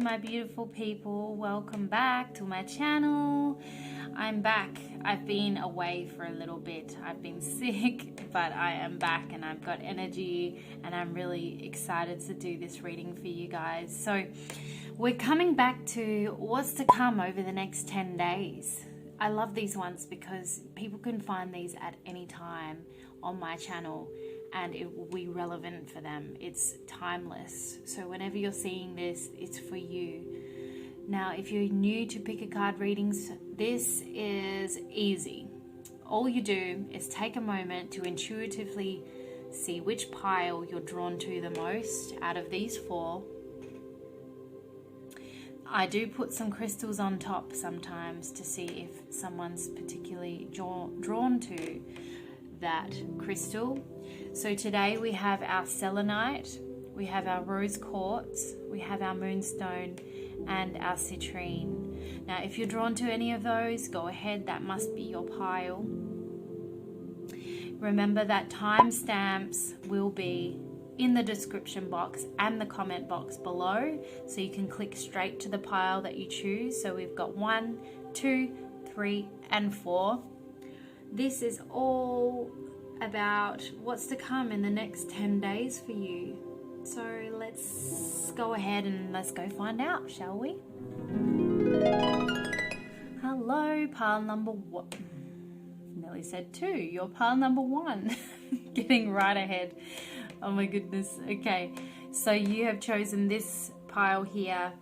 my beautiful people, welcome back to my channel. I'm back. I've been away for a little bit. I've been sick, but I am back and I've got energy and I'm really excited to do this reading for you guys. So we're coming back to what's to come over the next 10 days. I love these ones because people can find these at any time on my channel and it will be relevant for them. It's timeless. So whenever you're seeing this, it's for you. Now, if you're new to pick a card readings, this is easy. All you do is take a moment to intuitively see which pile you're drawn to the most out of these four. I do put some crystals on top sometimes to see if someone's particularly drawn to that crystal. So today we have our selenite, we have our rose quartz, we have our moonstone, and our citrine. Now, if you're drawn to any of those, go ahead, that must be your pile. Remember that timestamps will be in the description box and the comment box below, so you can click straight to the pile that you choose. So we've got 1, 2, 3, and 4. This is all about what's to come in the next 10 days for you. So let's go ahead and let's go find out, shall we? Hello, pile number 1. Nearly said 2. You're pile number 1. Getting right ahead. Oh my goodness. Okay, so you have chosen this pile here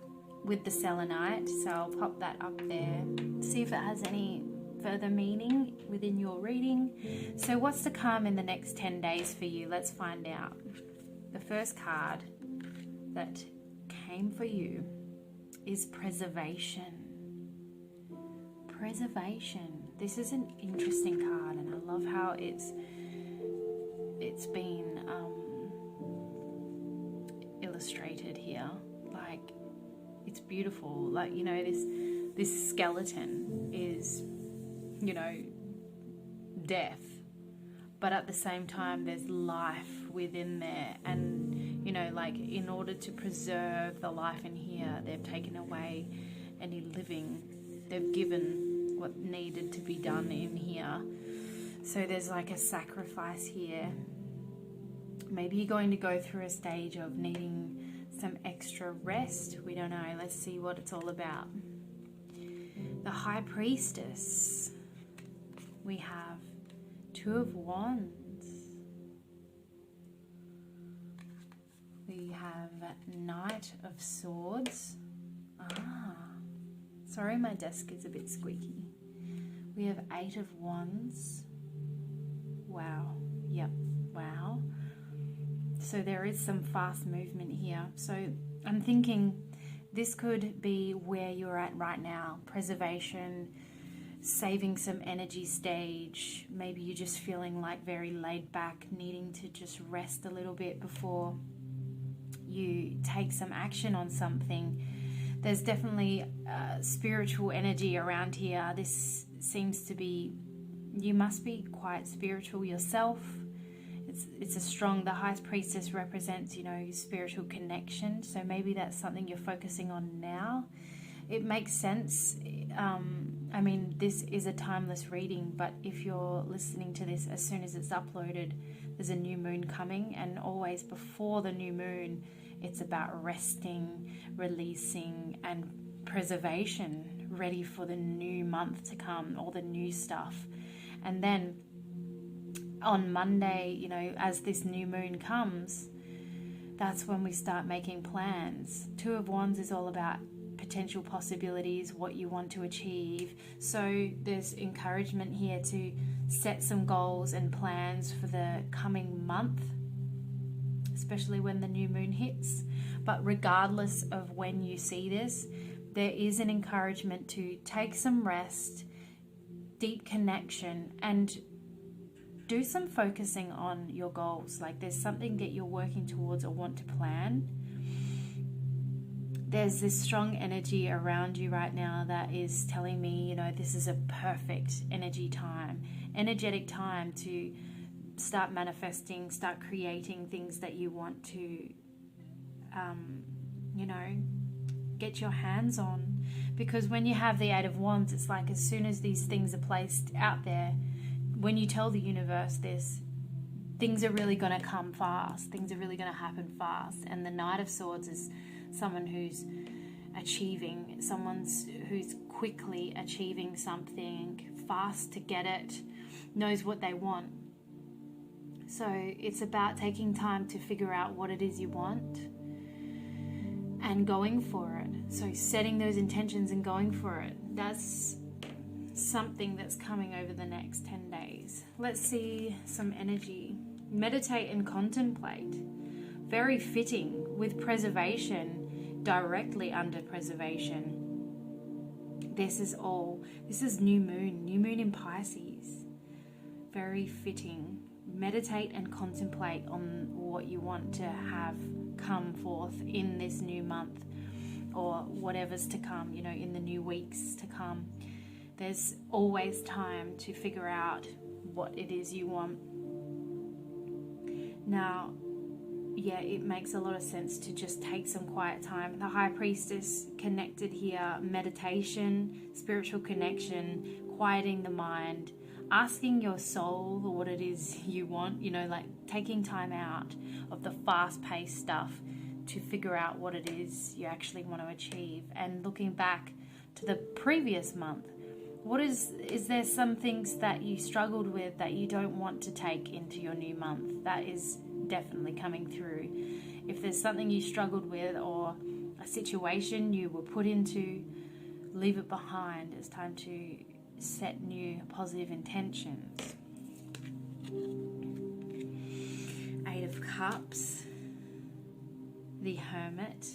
with the selenite. So I'll pop that up there. See if it has any further meaning within your reading. So what's to come in the next 10 days for you? Let's find out. The first card that came for you is preservation. Preservation. This is an interesting card, and I love how it's been illustrated here. Like, it's beautiful. Like, you know, this skeleton is, you know, death, but at the same time there's life within there. And, you know, like, in order to preserve the life in here, they've taken away any living. They've given what needed to be done in here. So there's like a sacrifice here. Maybe you're going to go through a stage of needing some extra rest. We don't know. Let's see what it's all about. The High Priestess. We have 2 of Wands. We have Knight of Swords. Sorry, my desk is a bit squeaky. We have 8 of Wands. Wow. Yep. Wow. So there is some fast movement here. So I'm thinking this could be where you're at right now. Preservation, saving some energy stage. Maybe you're just feeling like very laid back, needing to just rest a little bit before you take some action on something. There's definitely spiritual energy around here. This seems to be, you must be quite spiritual yourself. It's a strong, the High Priestess represents, you know, spiritual connection. So maybe that's something you're focusing on now. It makes sense. I mean, this is a timeless reading, but if you're listening to this as soon as it's uploaded, there's a new moon coming, and always before the new moon, it's about resting, releasing, and preservation, ready for the new month to come, all the new stuff. And then on Monday, you know, as this new moon comes, that's when we start making plans. 2 of Wands is all about potential possibilities, what you want to achieve. So there's encouragement here to set some goals and plans for the coming month, especially when the new moon hits. But regardless of when you see this, there is an encouragement to take some rest, deep connection, and do some focusing on your goals. Like, there's something that you're working towards or want to plan. There's this strong energy around you right now that is telling me, you know, this is a perfect energetic time to start manifesting, start creating things that you want to, you know, get your hands on. Because when you have the Eight of Wands, it's like as soon as these things are placed out there, when you tell the universe this, things are really going to come fast. Things are really going to happen fast. And the Knight of Swords is someone who's achieving, someone who's quickly achieving something, fast to get it, knows what they want. So it's about taking time to figure out what it is you want and going for it. So setting those intentions and going for it. That's something that's coming over the next 10 days. Let's see some energy. Meditate and contemplate. Very fitting with preservation, directly under preservation. This is new moon in Pisces. Very fitting. Meditate and contemplate on what you want to have come forth in this new month, or whatever's to come, in the new weeks to come. There's always time to figure out what it is you want. Now, yeah, it makes a lot of sense to just take some quiet time. The High Priestess connected here, meditation, spiritual connection, quieting the mind, asking your soul what it is you want, like taking time out of the fast-paced stuff to figure out what it is you actually want to achieve. And looking back to the previous month, is there some things that you struggled with that you don't want to take into your new month? That is definitely coming through. If there's something you struggled with or a situation you were put into, leave it behind. It's time to set new positive intentions. Eight of Cups, the Hermit,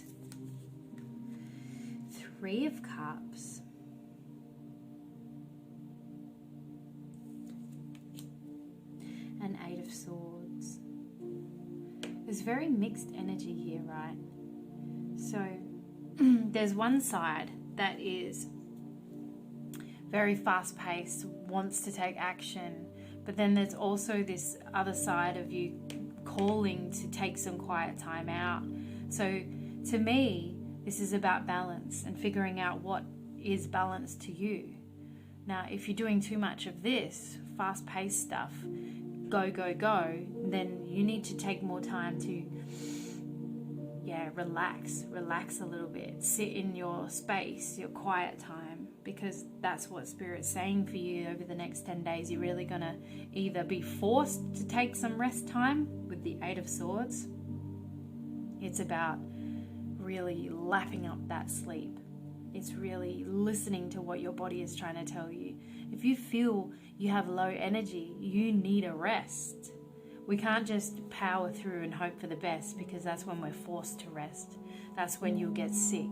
Three of Cups, and Eight of Swords. There's very mixed energy here, right? So there's one side that is very fast-paced, wants to take action, but then there's also this other side of you calling to take some quiet time out. So to me, this is about balance and figuring out what is balance to you. Now, if you're doing too much of this fast-paced stuff, go, then you need to take more time to relax a little bit, sit in your space, your quiet time, because that's what Spirit's saying for you over the next 10 days. You're really going to either be forced to take some rest time with the Eight of Swords. It's about really lapping up that sleep. It's really listening to what your body is trying to tell you. If you feel you have low energy, you need a rest. We can't just power through and hope for the best, because that's when we're forced to rest. That's when you'll get sick.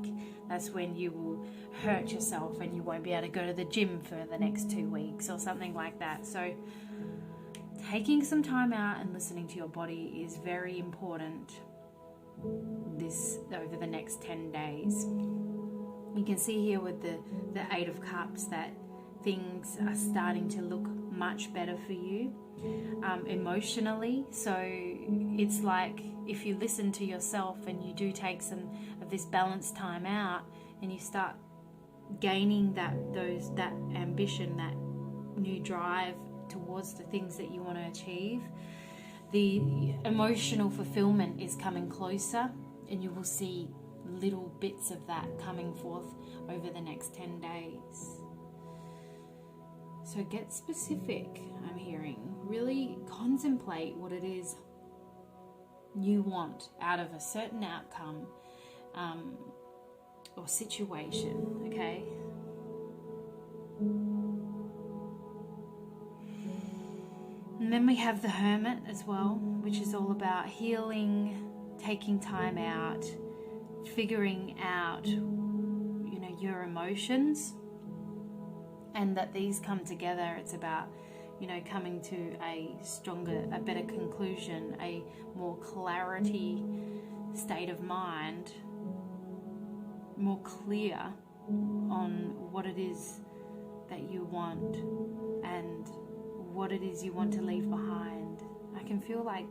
That's when you will hurt yourself and you won't be able to go to the gym for the next 2 weeks or something like that. So taking some time out and listening to your body is very important over the next 10 days. You can see here with the Eight of Cups that things are starting to look much better for you emotionally. So it's like if you listen to yourself and you do take some of this balanced time out and you start gaining that ambition, that new drive towards the things that you want to achieve, the emotional fulfillment is coming closer, and you will see little bits of that coming forth over the next 10 days. So get specific, I'm hearing. Really contemplate what it is you want out of a certain outcome or situation, okay? And then we have the Hermit as well, which is all about healing, taking time out, figuring out, your emotions, and that these come together. It's about, coming to a better conclusion, a more clarity state of mind, more clear on what it is that you want and what it is you want to leave behind. I can feel like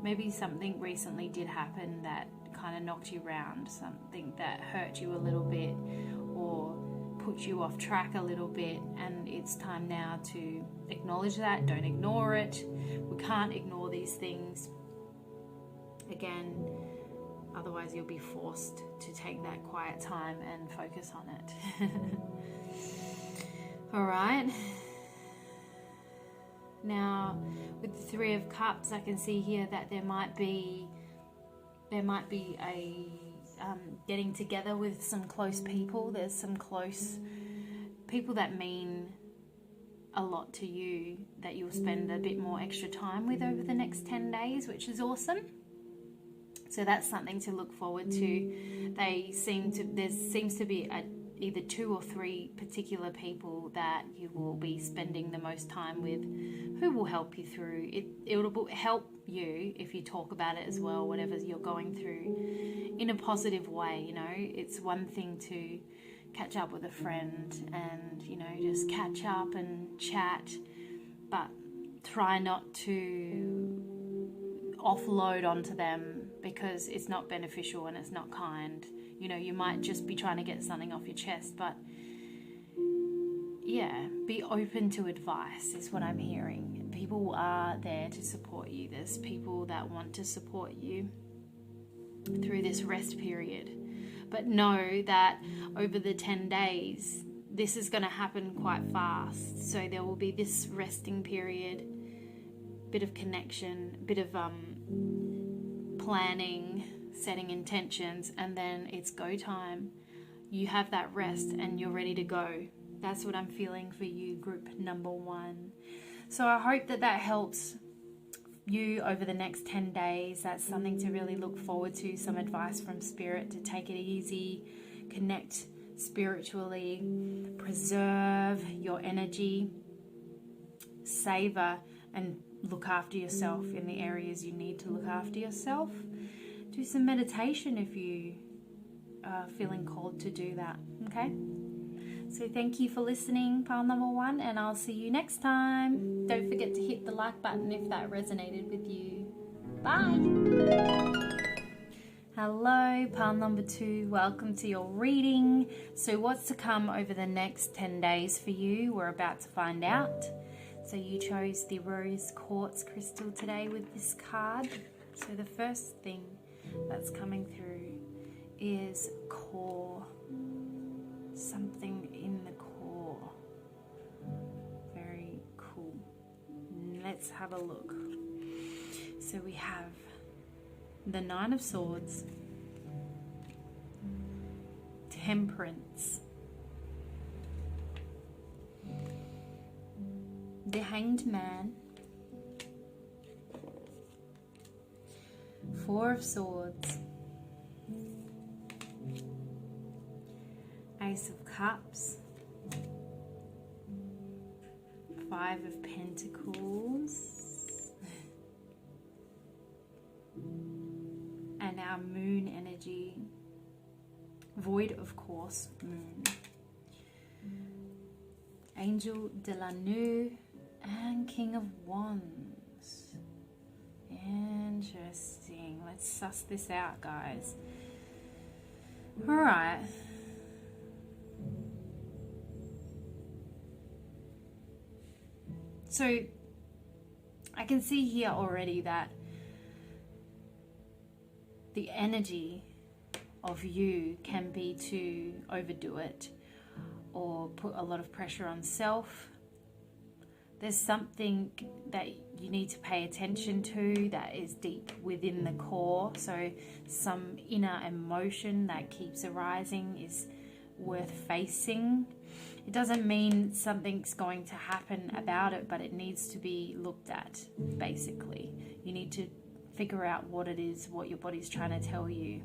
maybe something recently did happen that kind of knocked you around, something that hurt you a little bit or put you off track a little bit, and it's time now to acknowledge that. Don't ignore it. We can't ignore these things again, otherwise you'll be forced to take that quiet time and focus on it. All right, now with the Three of Cups, I can see here that there might be a getting together with some close people. There's some close people that mean a lot to you that you'll spend a bit more extra time with over the next 10 days, which is awesome. So that's something to look forward to. There seems to be either 2 or 3 particular people that you will be spending the most time with, who will help you through it. It will help you if you talk about it as well, whatever you're going through, in a positive way. You know, it's one thing to catch up with a friend and, you know, just catch up and chat, but try not to offload onto them, because it's not beneficial and it's not kind. You know, you might just be trying to get something off your chest, but yeah, be open to advice is what I'm hearing. People are there to support you. There's people that want to support you through this rest period. But know that over the 10 days, this is going to happen quite fast. So there will be this resting period, bit of connection, bit of planning, setting intentions, and then it's go time. You have that rest and you're ready to go. That's what I'm feeling for you, group number 1. So I hope that helps you over the next 10 days. That's something to really look forward to, some advice from Spirit to take it easy, connect spiritually, preserve your energy, savor and look after yourself in the areas you need to look after yourself. Do some meditation if you are feeling called to do that, okay? So thank you for listening, pile number 1, and I'll see you next time. Don't forget to hit the like button if that resonated with you. Bye! Hello, pile number 2. Welcome to your reading. So what's to come over the next 10 days for you? We're about to find out. So you chose the rose quartz crystal today with this card. So the first thing that's coming through is core. Something in the core. Very cool. Let's have a look. So we have the 9 of Swords, Temperance, the Hanged Man, 4 of Swords, Ace of Cups, 5 of Pentacles, and our moon energy, void of course, moon, Angel de la Nuit, and King of Wands. Interesting. Let's suss this out, guys. Alright. So I can see here already that the energy of you can be to overdo it or put a lot of pressure on self. There's something that you need to pay attention to that is deep within the core. So some inner emotion that keeps arising is worth facing. It doesn't mean something's going to happen about it, but it needs to be looked at, basically. You need to figure out what it is, what your body's trying to tell you.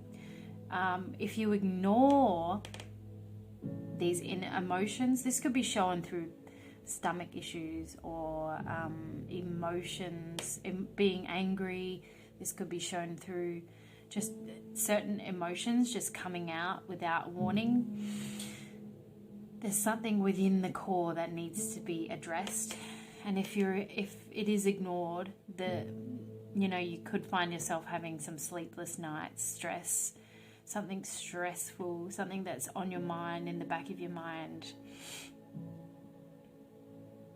If you ignore these inner emotions, this could be shown through stomach issues or emotions, being angry. This could be shown through just certain emotions just coming out without warning. There's something within the core that needs to be addressed, and if it is ignored, you know, you could find yourself having some sleepless nights, stress, something stressful, something that's on your mind, in the back of your mind.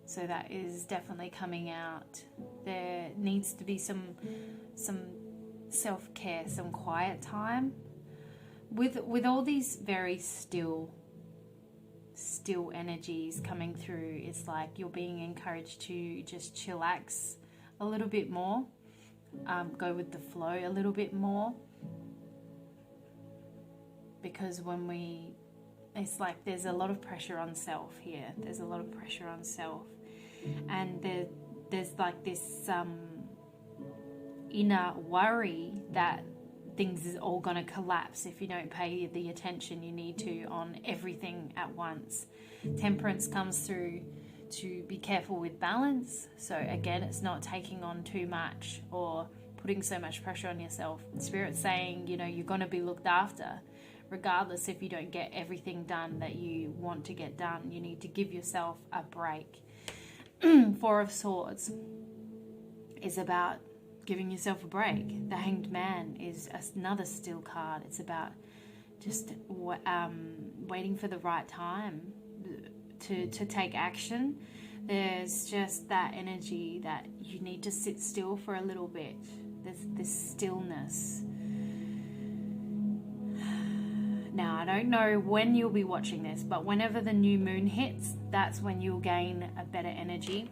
So that is definitely coming out. There needs to be some self-care, some quiet time. With all these very still energies coming through, it's like you're being encouraged to just chillax a little bit more, go with the flow a little bit more, because it's like there's a lot of pressure on self here. There's a lot of pressure on self, and there's like this inner worry that things is all going to collapse if you don't pay the attention you need to on everything at once. Temperance comes through to be careful with balance. So again, it's not taking on too much or putting so much pressure on yourself. Spirit's saying, you know, you're going to be looked after regardless if you don't get everything done that you want to get done. You need to give yourself a break. Four of Swords is about giving yourself a break. The Hanged Man is another still card. It's about just waiting for the right time to take action. There's just that energy that you need to sit still for a little bit. There's this stillness. Now, I don't know when you'll be watching this, but whenever the new moon hits, that's when you'll gain a better energy.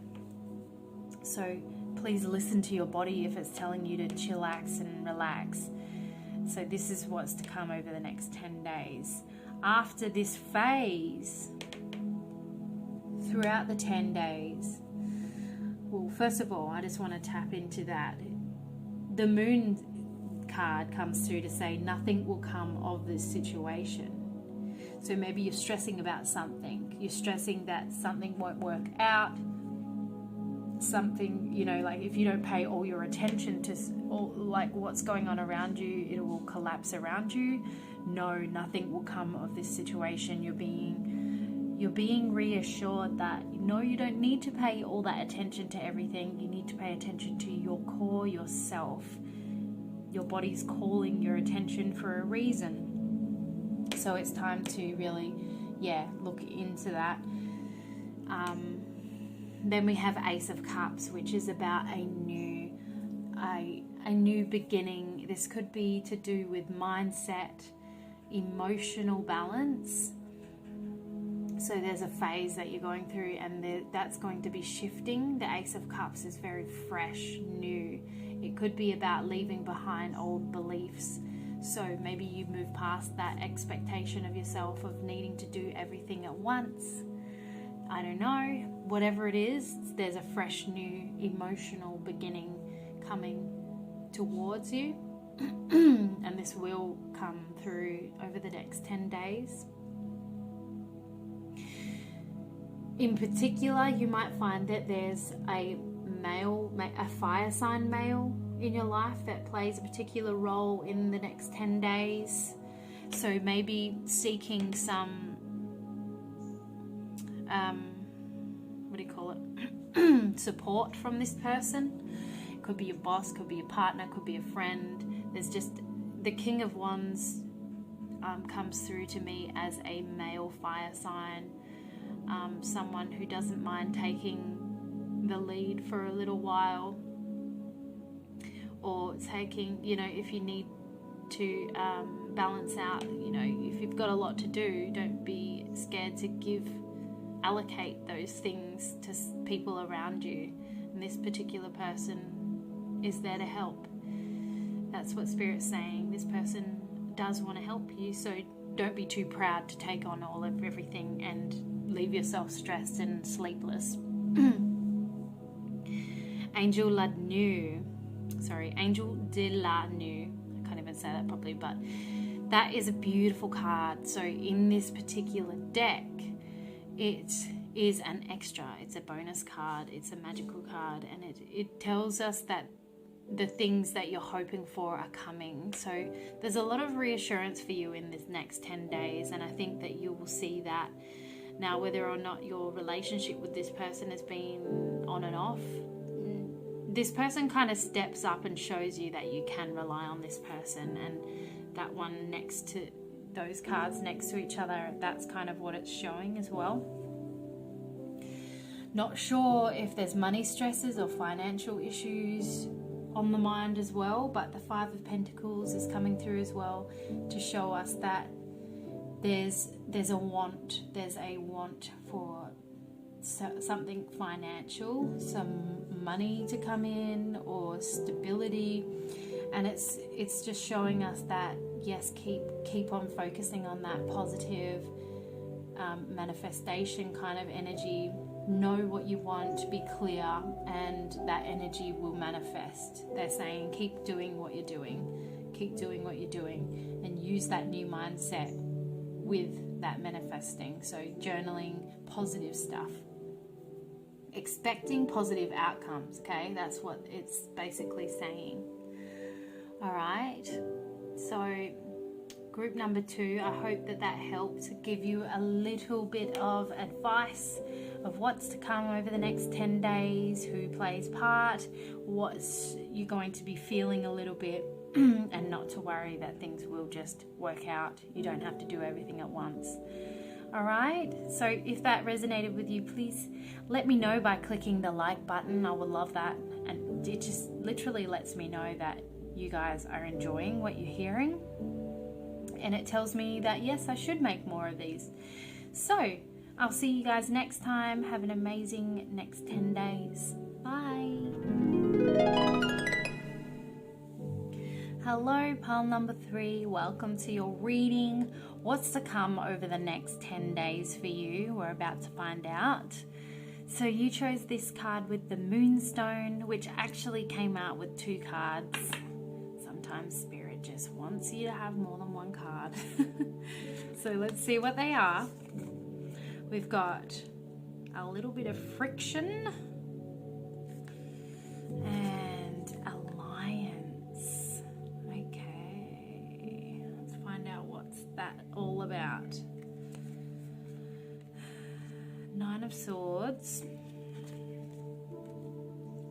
So please listen to your body if it's telling you to chillax and relax. So this is what's to come over the next 10 days. After this phase, throughout the 10 days, well, first of all, I just want to tap into that. The moon card comes through to say nothing will come of this situation. So maybe you're stressing about something. You're stressing that something won't work out. Something, you know, like if you don't pay all your attention to all, like what's going on around you, it will collapse around you. No, nothing will come of this situation. You're being reassured that no, you don't need to pay all that attention to everything. You need to pay attention to your core, yourself. Your body's calling your attention for a reason. So it's time to really, look into that. Then we have Ace of Cups, which is about a new beginning. This could be to do with mindset, emotional balance. So there's a phase that you're going through, and that's going to be shifting. The Ace of Cups is very fresh, new. It could be about leaving behind old beliefs. So maybe you move past that expectation of yourself of needing to do everything at once. I don't know. Whatever it is, there's a fresh, new emotional beginning coming towards you. And this will come through over the next 10 days. In particular, you might find that there's a fire sign male in your life that plays a particular role in the next 10 days. So maybe seeking some support from this person. It could be your boss, could be your partner, could be a friend. There's just the King of Wands comes through to me as a male fire sign. Someone who doesn't mind taking the lead for a little while, or taking, if you need to balance out, if you've got a lot to do, don't be scared to allocate those things to people around you. And this particular person is there to help. That's what Spirit's saying. This person does want to help you, so don't be too proud to take on all of everything and leave yourself stressed and sleepless. Angel de la Nu. I can't even say that properly, but that is a beautiful card. So in this particular deck, it is an extra. It's a bonus card. It's a magical card, and it tells us that the things that you're hoping for are coming. So there's a lot of reassurance for you in this next 10 days, and I think that you will see that. Now, whether or not your relationship with this person has been on and off, this person kind of steps up and shows you that you can rely on this person, and that one next to those cards next to each other, that's kind of what it's showing as well. Not sure if there's money stresses or financial issues on the mind as well, but the Five of Pentacles is coming through as well to show us that there's a want for something financial, some money to come in, or stability. And it's just showing us that, yes, keep on focusing on that positive manifestation kind of energy. Know what you want, be clear, and that energy will manifest. They're saying keep doing what you're doing, and use that new mindset with that manifesting. So journaling positive stuff, expecting positive outcomes. Okay, that's what it's basically saying. All right, so group number 2, I hope that helped give you a little bit of advice of what's to come over the next 10 days, who plays part, what's you're going to be feeling a little bit, and not to worry that things will just work out. You don't have to do everything at once. All right, so if that resonated with you, please let me know by clicking the like button. I would love that, and it just literally lets me know that you guys are enjoying what you're hearing, and it tells me that yes, I should make more of these. So I'll see you guys next time. Have an amazing next 10 days. Bye. Hello, pile number 3. Welcome to your reading. What's to come over the next 10 days for you? We're about to find out. So you chose this card with the Moonstone, which actually came out with 2 cards. Sometimes Spirit just wants you to have more than one card. So let's see what they are. We've got a little bit of friction and alliance. Okay, let's find out what's that all about. 9 of Swords,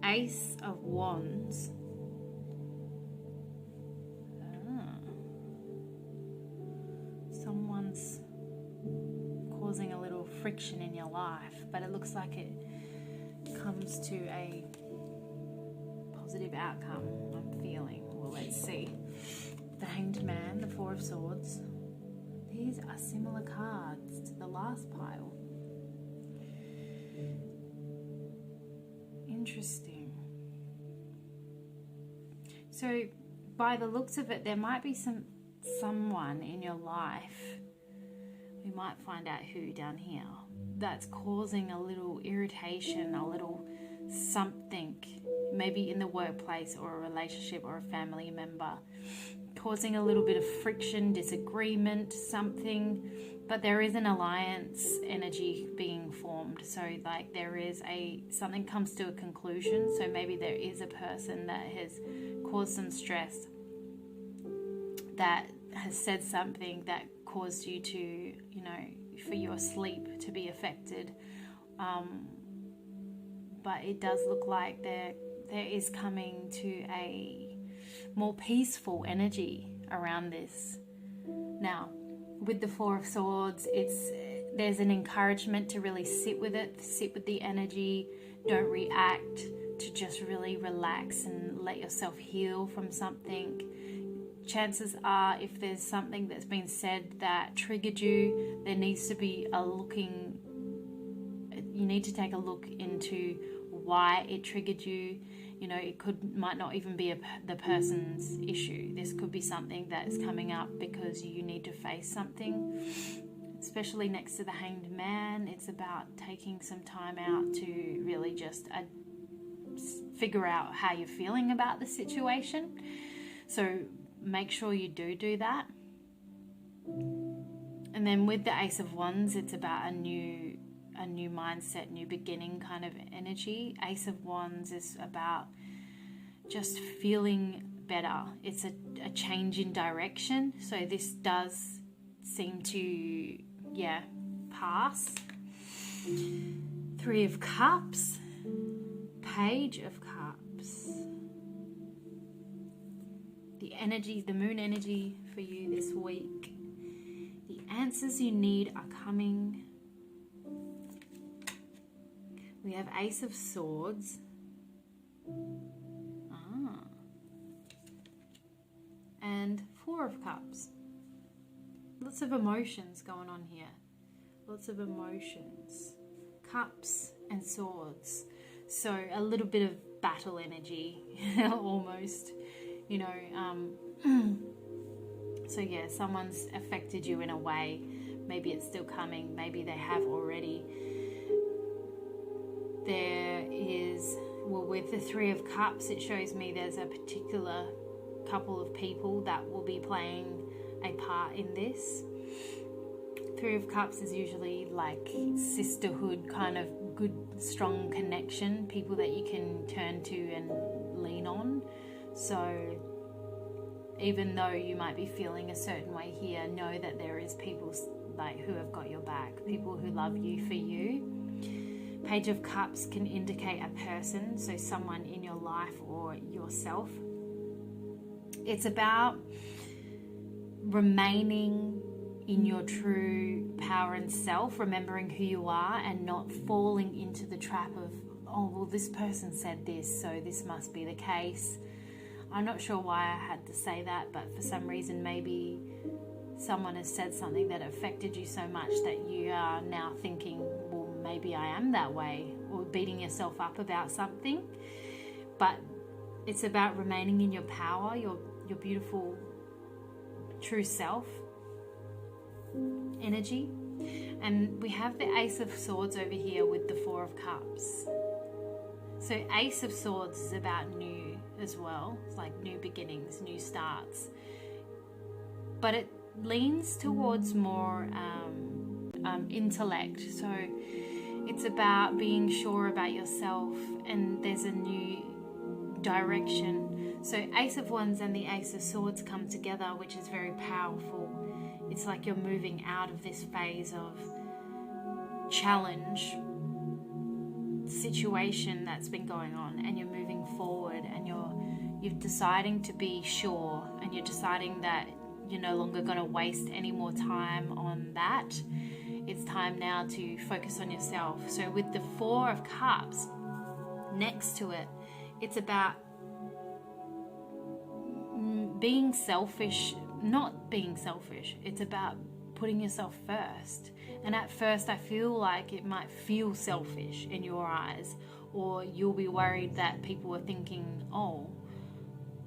Ace of Wands. Someone's causing a little friction in your life, but it looks like it comes to a positive outcome, I'm feeling. Well, let's see. The Hanged Man, the 4 of Swords. These are similar cards to the last pile. Interesting. So by the looks of it, there might be someone in your life, we might find out who down here, that's causing a little irritation, a little something, maybe in the workplace or a relationship or a family member, causing a little bit of friction, disagreement, something. But there is an alliance energy being formed. So like there is something comes to a conclusion. So maybe there is a person that has caused some stress, that has said something that caused you to, for your sleep to be affected. But it does look like there is coming to a more peaceful energy around this. Now, with the 4 of Swords, there's an encouragement to really sit with it, sit with the energy, don't react, to just really relax and let yourself heal from something. Chances are, if there's something that's been said that triggered you, there needs to be you need to take a look into why it triggered you. It might not even be the person's issue. This could be something that's coming up because you need to face something, especially next to the Hanged Man. It's about taking some time out to really just figure out how you're feeling about the situation. So make sure you do that. And then with the Ace of Wands, it's about a new mindset, new beginning kind of energy. Ace of Wands is about just feeling better. It's a change in direction. So this does seem to, pass. 3 of Cups. Page of Cups. The energy, the moon energy for you this week. The answers you need are coming. We have Ace of Swords. And Four of Cups. Lots of emotions going on here. Lots of emotions. Cups and swords. So a little bit of battle energy, almost, you know. So yeah, someone's affected you in a way. Maybe it's still coming. Maybe they have already. There is, well, with the Three of Cups, it shows me there's a particular couple of people that will be playing a part in this. Three of Cups is usually like sisterhood, kind of good, strong connection, people that you can turn to and lean on. So even though you might be feeling a certain way here, know that there is people like who have got your back, people who love you for you. Page of Cups can indicate a person, so someone in your life or yourself. It's about remaining in your true power and self, remembering who you are and not falling into the trap of, oh, well, this person said this, so this must be the case. I'm not sure why I had to say that, but for some reason maybe someone has said something that affected you so much that you are now thinking, well, maybe I am that way, or beating yourself up about something. But it's about remaining in your power, your beautiful true self energy. And we have the Ace of Swords over here with the Four of Cups. So Ace of Swords is about new as well. It's like new beginnings, new starts. But it leans towards more intellect. So it's about being sure about yourself, and there's a new direction. So Ace of Wands and the Ace of Swords come together, which is very powerful. It's like you're moving out of this phase of challenge situation that's been going on, and you're moving forward, and you're deciding to be sure, and you're deciding that you're no longer going to waste any more time on that. It's time now to focus on yourself. So with the Four of Cups next to it, it's about being selfish, not being selfish. It's about putting yourself first. And at first I feel like it might feel selfish in your eyes, or you'll be worried that people are thinking, oh,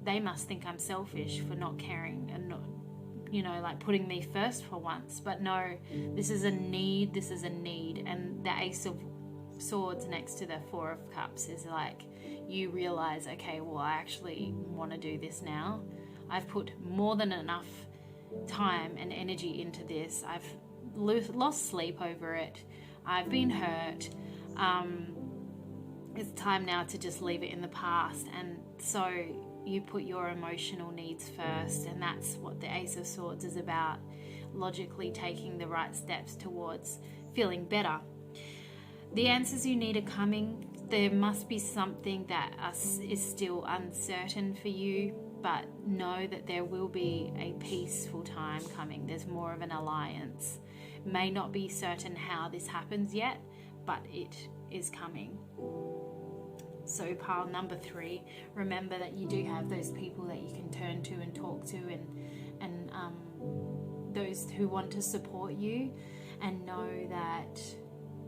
they must think I'm selfish for not caring and not, you know, like putting me first for once. But no, this is a need, and the Ace of Swords next to the Four of Cups is like, you realize, okay, well, I actually want to do this now. I've put more than enough time and energy into this. I've lost sleep over it. I've been hurt. It's time now to just leave it in the past. And so you put your emotional needs first, and that's what the Ace of Swords is about, logically taking the right steps towards feeling better. The answers you need are coming. There must be something that is still uncertain for you, but know that there will be a peaceful time coming. There's more of an alliance. May not be certain how this happens yet, but it is coming. So pile number 3, remember that you do have those people that you can turn to and talk to, and those who want to support you, and know that,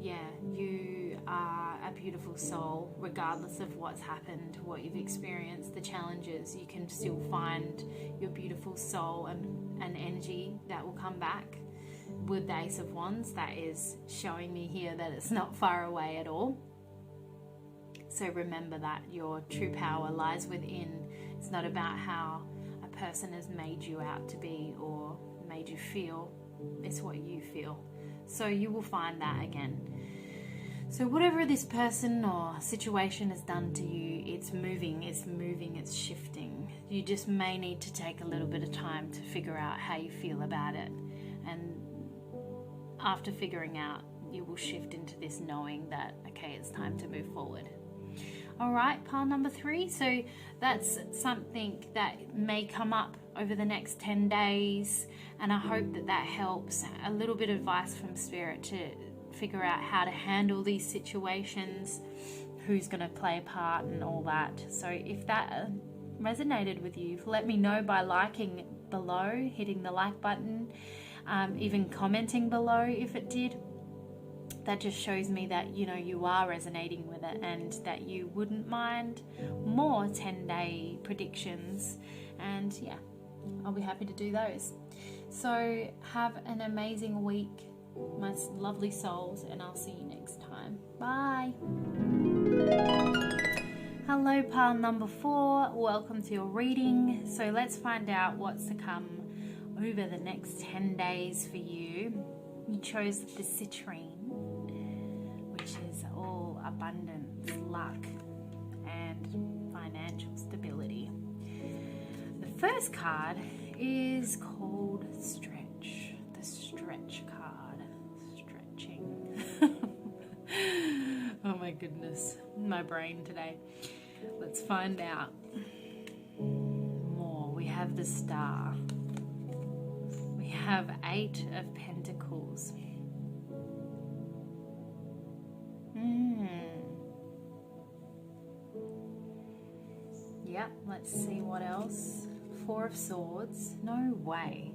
yeah, you are a beautiful soul, regardless of what's happened, what you've experienced, the challenges. You can still find your beautiful soul and energy that will come back. With the Ace of Wands, that is showing me here that it's not far away at all. So remember that your true power lies within. It's not about how a person has made you out to be or made you feel. It's what you feel. So you will find that again. So whatever this person or situation has done to you, it's moving, it's shifting. You just may need to take a little bit of time to figure out how you feel about it. And after figuring out, you will shift into this knowing that, okay, it's time to move forward. All right, pile number 3. So that's something that may come up over the next 10 days. And I hope that that helps. A little bit of advice from Spirit to figure out how to handle these situations, who's going to play a part and all that. So if that resonated with you, let me know by liking below, hitting the like button, even commenting below if it did. That just shows me that, you know, you are resonating with it and that you wouldn't mind more 10-day predictions. And yeah, I'll be happy to do those. So have an amazing week, my lovely souls, and I'll see you next time. Bye. Hello, pile number 4. Welcome to your reading. So let's find out what's to come over the next 10 days for you. You chose the citrine, which is all abundance, luck, and financial stability. The first card is called Stretch, the Stretch card. Stretching. Oh my goodness, my brain today. Let's find out more. We have the Star. We have 8 of Pentacles. Yep, let's see what else. 4 of Swords. No way.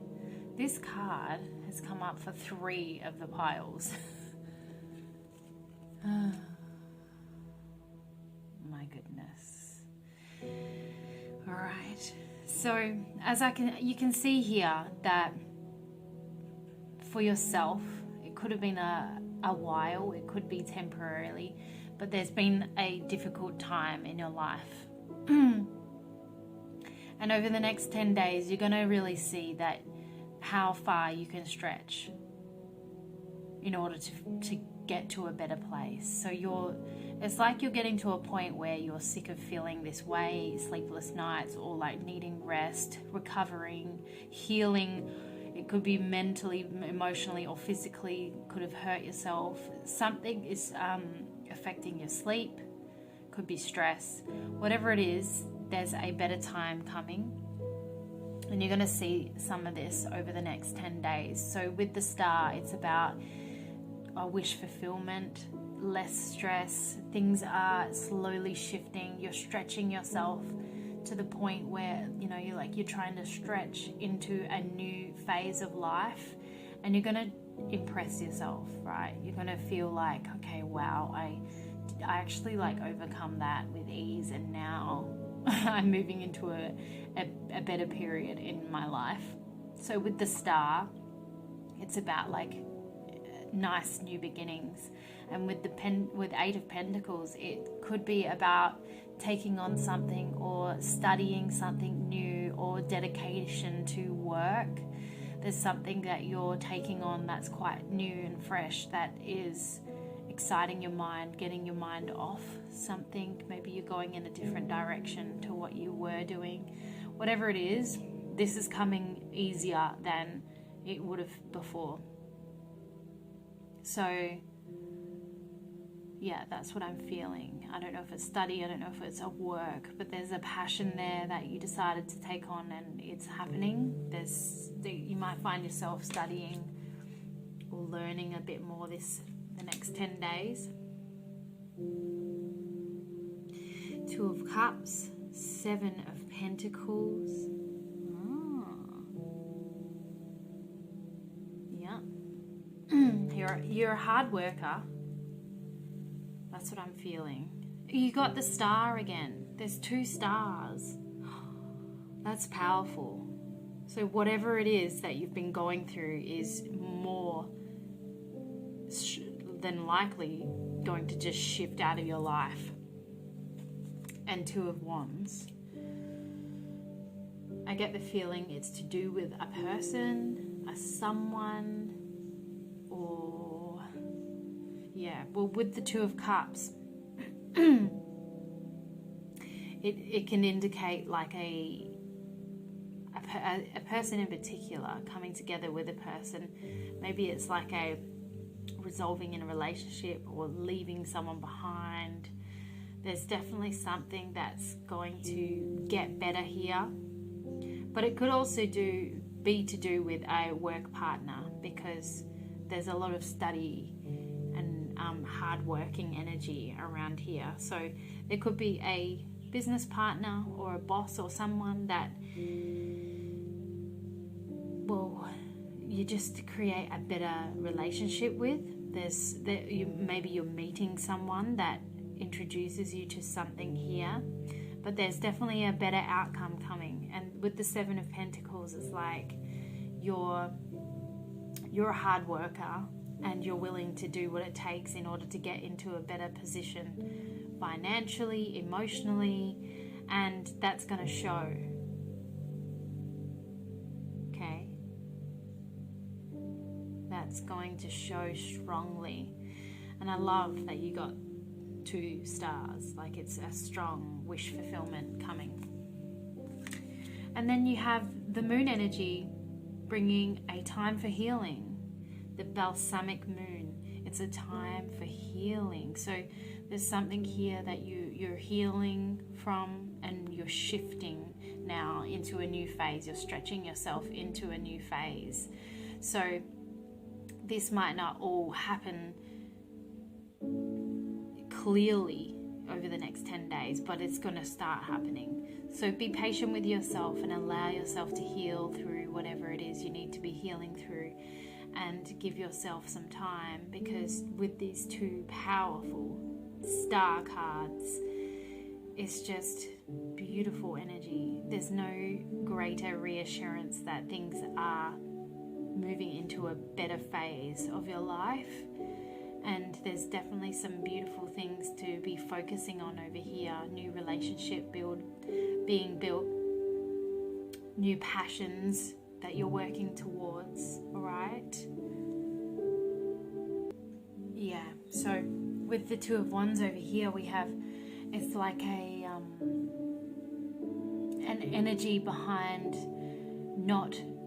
This card has come up for 3 of the piles. My goodness. All right. So as you can see here that for yourself, it could have been a while, it could be temporarily, but there's been a difficult time in your life. And over the next 10 days, you're going to really see that how far you can stretch in order to get to a better place. So it's like you're getting to a point where you're sick of feeling this way, sleepless nights, or like needing rest, recovering, healing. It could be mentally, emotionally, or physically. Could have hurt yourself. Something is affecting your sleep. Could be stress. Whatever it is, there's a better time coming. And you're going to see some of this over the next 10 days. So with the Star, it's about a wish fulfillment, less stress. Things are slowly shifting. You're stretching yourself to the point where, you know, you're trying to stretch into a new phase of life, and you're going to impress yourself, right? You're going to feel like, okay, wow, I actually overcome that with ease, and now I'm moving into a better period in my life. So with the Star, it's about nice new beginnings. And with with 8 of Pentacles, it could be about taking on something or studying something new or dedication to work. There's something that you're taking on that's quite new and fresh, that is exciting your mind, getting your mind off something. Maybe you're going in a different direction to what you were doing. Whatever it is, this is coming easier than it would have before. So yeah, that's what I'm feeling. I don't know if it's study, I don't know if it's a work, but there's a passion there that you decided to take on, and it's happening. You might find yourself studying or learning a bit more the next 10 days. 2 of Cups, 7 of Pentacles. Yeah. You're a hard worker. That's what I'm feeling. You got the Star again. There's 2 stars. That's powerful. So whatever it is that you've been going through is more than likely going to just shift out of your life. And 2 of Wands. I get the feeling it's to do with a person, a someone, or yeah, well, with the 2 of Cups, it can indicate like a person in particular coming together with a person. Maybe it's like a resolving in a relationship or leaving someone behind. There's definitely something that's going to get better here. But it could also be to do with a work partner, because there's a lot of study and hard-working energy around here. So there could be a business partner or a boss or someone that you just create a better relationship with. Maybe you're meeting someone that introduces you to something here, but there's definitely a better outcome coming. And with the Seven of Pentacles, it's like you're a hard worker and you're willing to do what it takes in order to get into a better position financially, emotionally, and that's going to show. Okay? That's going to show strongly. And I love that you got 2 stars. Like, it's a strong wish fulfillment coming. And then you have the moon energy bringing a time for healing. The balsamic moon. It's a time for healing. So there's something here that you're healing from, and you're shifting now into a new phase. You're stretching yourself into a new phase. So this might not all happen clearly over the next 10 days, but it's going to start happening. So be patient with yourself and allow yourself to heal through whatever it is you need to be healing through, and give yourself some time, because with these 2 powerful star cards, it's just beautiful energy. There's no greater reassurance that things are moving into a better phase of your life. And there's definitely some beautiful things to be focusing on over here. New relationship being built, new passions that you're working towards, all right? Yeah, so with the 2 of Wands over here, we have, it's like an energy behind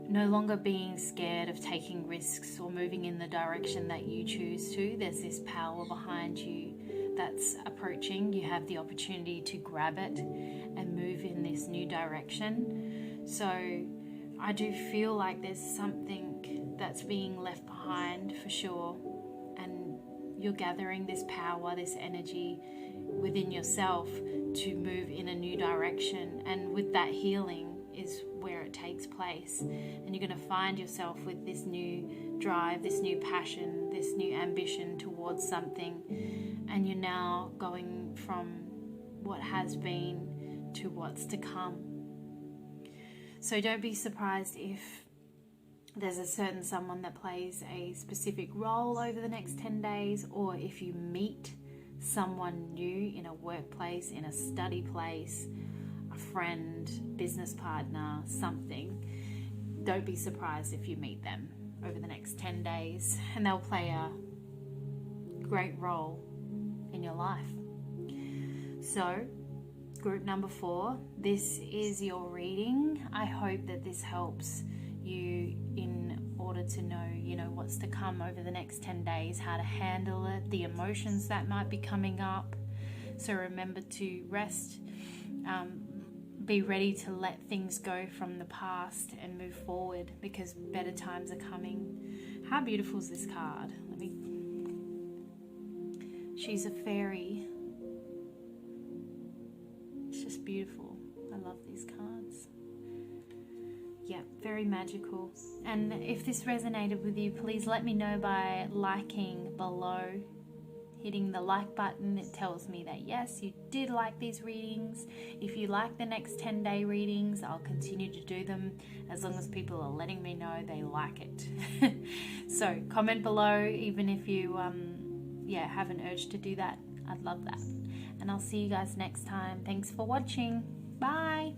no longer being scared of taking risks or moving in the direction that you choose to. There's this power behind you that's approaching. You have the opportunity to grab it and move in this new direction. So I do feel like there's something that's being left behind for sure, and you're gathering this power, this energy within yourself to move in a new direction. And with that, healing is where it takes place, and you're going to find yourself with this new drive, this new passion, this new ambition towards something, and you're now going from what has been to what's to come. So don't be surprised if there's a certain someone that plays a specific role over the next 10 days, or if you meet someone new in a workplace, in a study place, a friend, business partner, something. Don't be surprised if you meet them over the next 10 days, and they'll play a great role in your life. So, group number 4, this is your reading. I hope that this helps you in order to know, what's to come over the next 10 days, how to handle it, the emotions that might be coming up. So remember to rest, be ready to let things go from the past and move forward, because better times are coming. How beautiful is this card? She's a fairy. It's just beautiful. I love these cards. Yeah, very magical. And if this resonated with you, please let me know by liking below. Hitting the like button, it tells me that yes, you did like these readings. If you like the next 10-day readings, I'll continue to do them as long as people are letting me know they like it. So comment below, even if you have an urge to do that. I'd love that. And I'll see you guys next time. Thanks for watching. Bye.